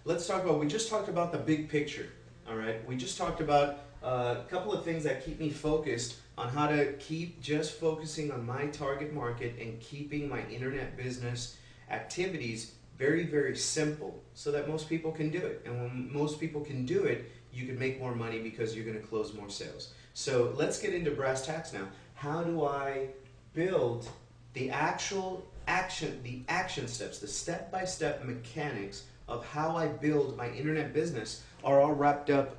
let's talk about, we just talked about the big picture, all right? We just talked about a couple of things that keep me focused on how to keep just focusing on my target market and keeping my internet business activities very, very simple so that most people can do it. And when most people can do it, you can make more money because you're going to close more sales. So let's get into brass tacks now. How do I build the actual action steps, the step-by-step mechanics of how I build my internet business are all wrapped up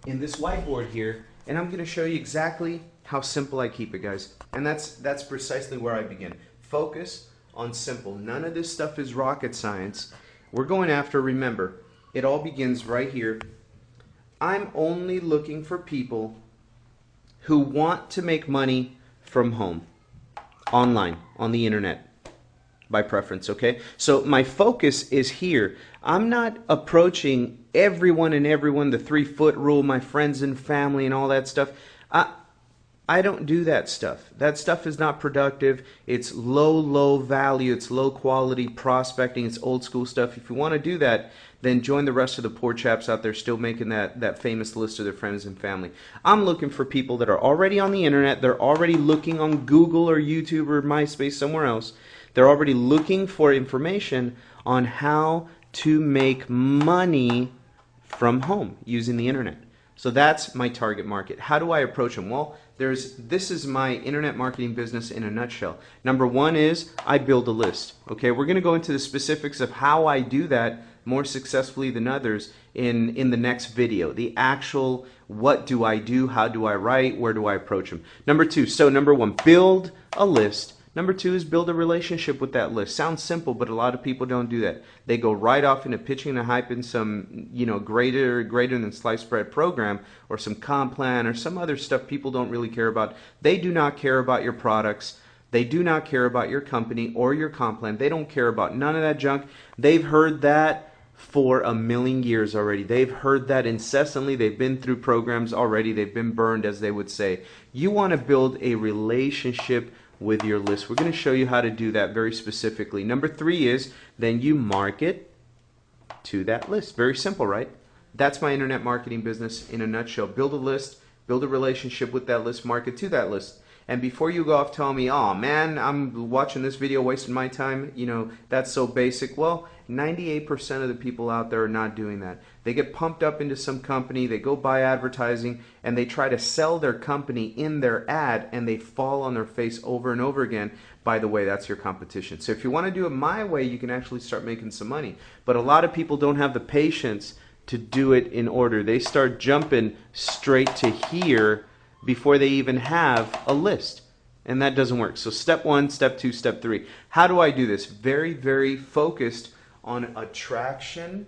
in this whiteboard here, and I'm going to show you exactly how simple I keep it, guys. And that's precisely where I begin. Focus on simple. None of this stuff is rocket science. We're going after, remember, it all begins right here. I'm only looking for people who want to make money from home, online, on the internet, by preference, okay? So my focus is here. I'm not approaching everyone, the 3-foot rule, my friends and family and all that stuff. I don't do that stuff. That stuff is not productive. It's low value. It's low quality prospecting. It's old school stuff. If you want to do that, then join the rest of the poor chaps out there still making that famous list of their friends and family. I'm looking for people that are already on the internet. They're already looking on Google or YouTube or MySpace, somewhere else. They're already looking for information on how to make money from home using the internet. So that's my target market. How do I approach them? Well, this is my internet marketing business in a nutshell. Number one is I build a list. Okay, we're going to go into the specifics of how I do that more successfully than others in the next video. The actual what do I do, how do I write, where do I approach them. Number one, build a list. Number two is build a relationship with that list. Sounds simple, but a lot of people don't do that. They go right off into pitching and hyping some, greater than sliced bread program or some comp plan or some other stuff people don't really care about. They do not care about your products. They do not care about your company or your comp plan. They don't care about none of that junk. They've heard that for a million years already. They've heard that incessantly. They've been through programs already. They've been burned, as they would say. You want to build a relationship with your list. We're going to show you how to do that very specifically. Number three is then you market to that list. Very simple, right? That's my internet marketing business in a nutshell. Build a list, build a relationship with that list, market to that list. And before you go off telling me, oh man, I'm watching this video, wasting my time, that's so basic. Well, 98% of the people out there are not doing that. They get pumped up into some company, they go buy advertising, and they try to sell their company in their ad, and they fall on their face over and over again. By the way, that's your competition. So if you want to do it my way, you can actually start making some money. But a lot of people don't have the patience to do it in order. They start jumping straight to here before they even have a list. And that doesn't work. So step one, step two, step three. How do I do this? Very, very focused on attraction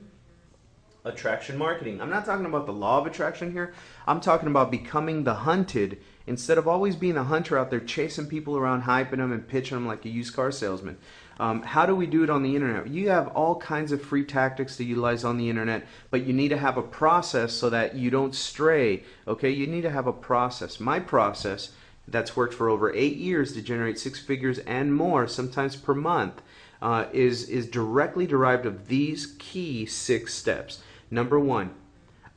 marketing. I'm not talking about the law of attraction here. I'm talking about becoming the hunted instead of always being the hunter out there chasing people around, hyping them and pitching them like a used car salesman. How do we do it on the internet? You have all kinds of free tactics to utilize on the internet, but you need to have a process so that you don't stray. Okay, you need to have a process. My process that's worked for over 8 years to generate 6 figures and more, sometimes per month, is directly derived of these key 6 steps. Number one,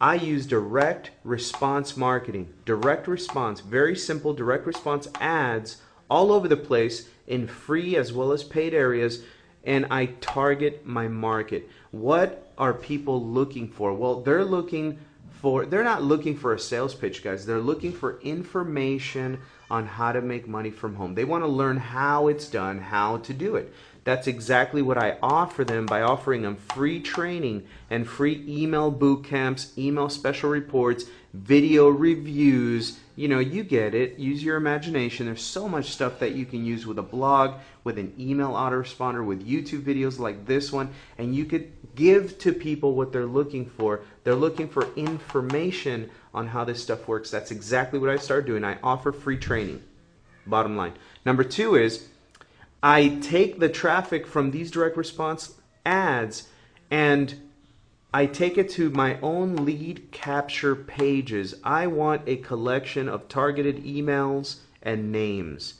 I use direct response marketing. Direct response, very simple direct response ads all over the place in free as well as paid areas, and I target my market. What are people looking for? Well, they're not looking for a sales pitch, guys. They're looking for information on how to make money from home. They want to learn how it's done, how to do it. That's exactly what I offer them by offering them free training and free email boot camps, email special reports, video reviews. You get it. Use your imagination. There's so much stuff that you can use with a blog, with an email autoresponder, with YouTube videos like this one, and you could give to people what they're looking for. They're looking for information on how this stuff works. That's exactly what I started doing. I offer free training. Bottom line. Number two is I take the traffic from these direct response ads and I take it to my own lead capture pages. I want a collection of targeted emails and names.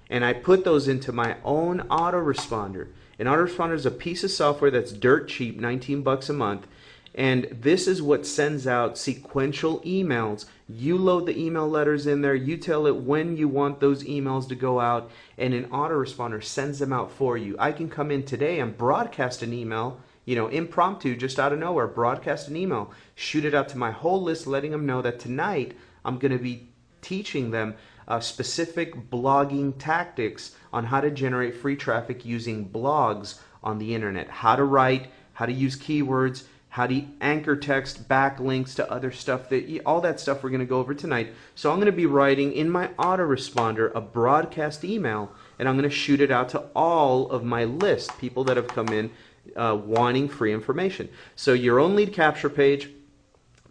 And I put those into my own autoresponder. An autoresponder is a piece of software that's dirt cheap, 19 bucks a month. And this is what sends out sequential emails. You load the email letters in there, you tell it when you want those emails to go out, and an autoresponder sends them out for you. I can come in today and broadcast an email, impromptu, just out of nowhere, broadcast an email, shoot it out to my whole list, letting them know that tonight I'm going to be teaching them specific blogging tactics on how to generate free traffic using blogs on the internet, how to write, how to use keywords, how to anchor text, backlinks to other stuff, all that stuff we're going to go over tonight. So I'm going to be writing in my autoresponder a broadcast email, and I'm going to shoot it out to all of my list, people that have come in wanting free information. So your own lead capture page,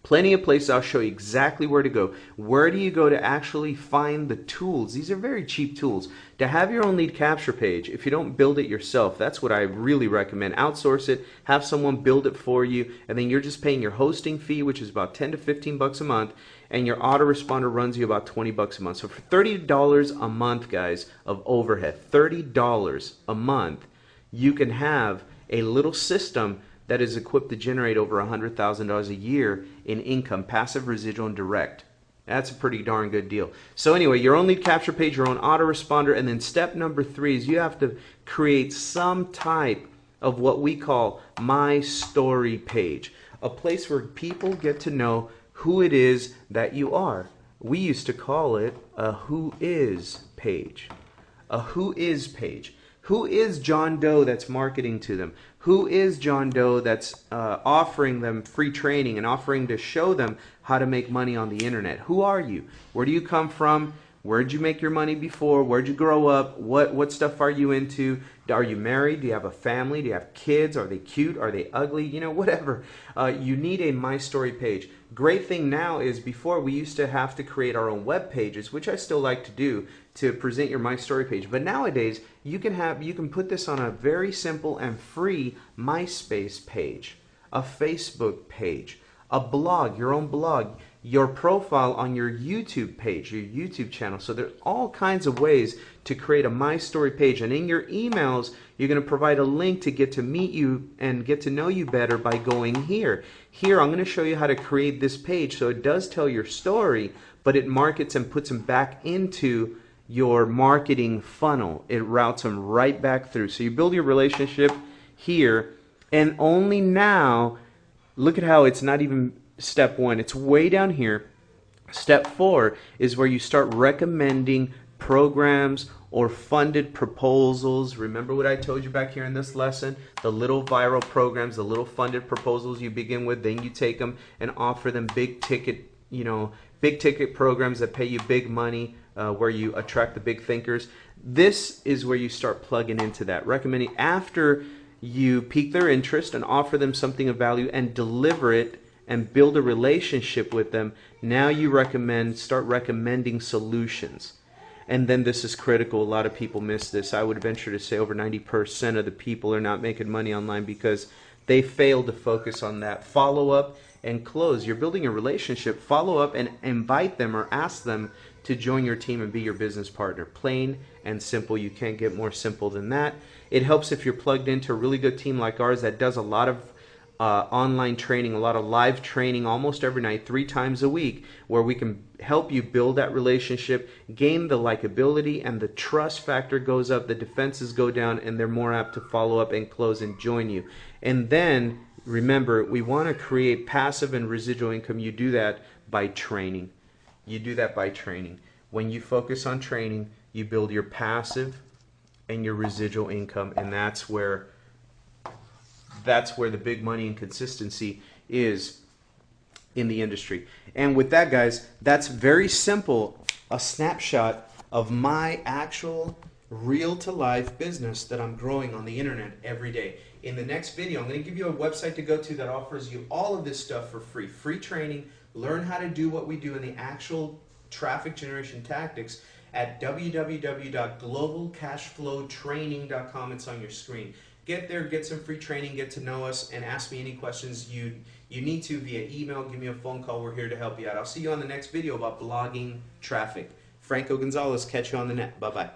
plenty of places. I'll show you exactly where to go. Where do you go to actually find the tools? These are very cheap tools. To have your own lead capture page, if you don't build it yourself, that's what I really recommend. Outsource it, have someone build it for you, and then you're just paying your hosting fee, which is about 10 to 15 bucks a month, and your autoresponder runs you about 20 bucks a month. So for $30 a month, guys, of overhead, $30 a month, you can have a little system that is equipped to generate over $100,000 a year in income, passive, residual, and direct. That's a pretty darn good deal. So anyway, your own lead capture page, your own autoresponder, and then step number 3 is you have to create some type of what we call my story page, a place where people get to know who it is that you are. We used to call it a who is page. A who is page. Who is John Doe that's marketing to them? Who is John Doe that's offering them free training and offering to show them how to make money on the internet? Who are you? Where do you come from? Where did you make your money before? Where did you grow up? What stuff are you into? Are you married? Do you have a family? Do you have kids? Are they cute? Are they ugly? Whatever. You need a My Story page. Great thing now is before we used to have to create our own web pages, which I still like to do, to present your My Story page. But nowadays you can put this on a very simple and free MySpace page, a Facebook page, a blog, your own blog, your profile on your YouTube page, your YouTube channel. So there's all kinds of ways to create a My Story page. And in your emails, you're going to provide a link to get to meet you and get to know you better by going here. Here, I'm going to show you how to create this page so it does tell your story, but it markets and puts them back into your marketing funnel. It routes them right back through. So you build your relationship here, and only now, look at how it's not even step 1. It's way down here. Step 4 is where you start recommending programs or funded proposals. Remember what I told you back here in this lesson? The little viral programs, the little funded proposals you begin with, then you take them and offer them big ticket programs that pay you big money, where you attract the big thinkers. This is where you start plugging into that. Recommending after you pique their interest and offer them something of value and deliver it and build a relationship with them, now you start recommending solutions. And then this is critical. A lot of people miss this. I would venture to say over 90% of the people are not making money online because they fail to focus on that follow up and close. You're building a relationship. Follow up and invite them or ask them to join your team and be your business partner. Plain and simple. You can't get more simple than that. It helps if you're plugged into a really good team like ours that does a lot of online training, a lot of live training almost every night, 3 times a week, where we can help you build that relationship, gain the likability, and the trust factor goes up, the defenses go down, and they're more apt to follow up and close and join you. And then remember, we want to create passive and residual income. You do that by training. You do that by training. When you focus on training, you build your passive and your residual income, and that's where the big money and consistency is in the industry. And with that, guys, that's very simple, a snapshot of my actual real-to-life business that I'm growing on the internet every day. In the next video, I'm going to give you a website to go to that offers you all of this stuff for free. Free training, learn how to do what we do in the actual traffic generation tactics at www.globalcashflowtraining.com. It's on your screen. Get there, get some free training, get to know us, and ask me any questions you need to via email. Give me a phone call. We're here to help you out. I'll see you on the next video about blogging traffic. Franco Gonzalez, catch you on the net. Bye-bye.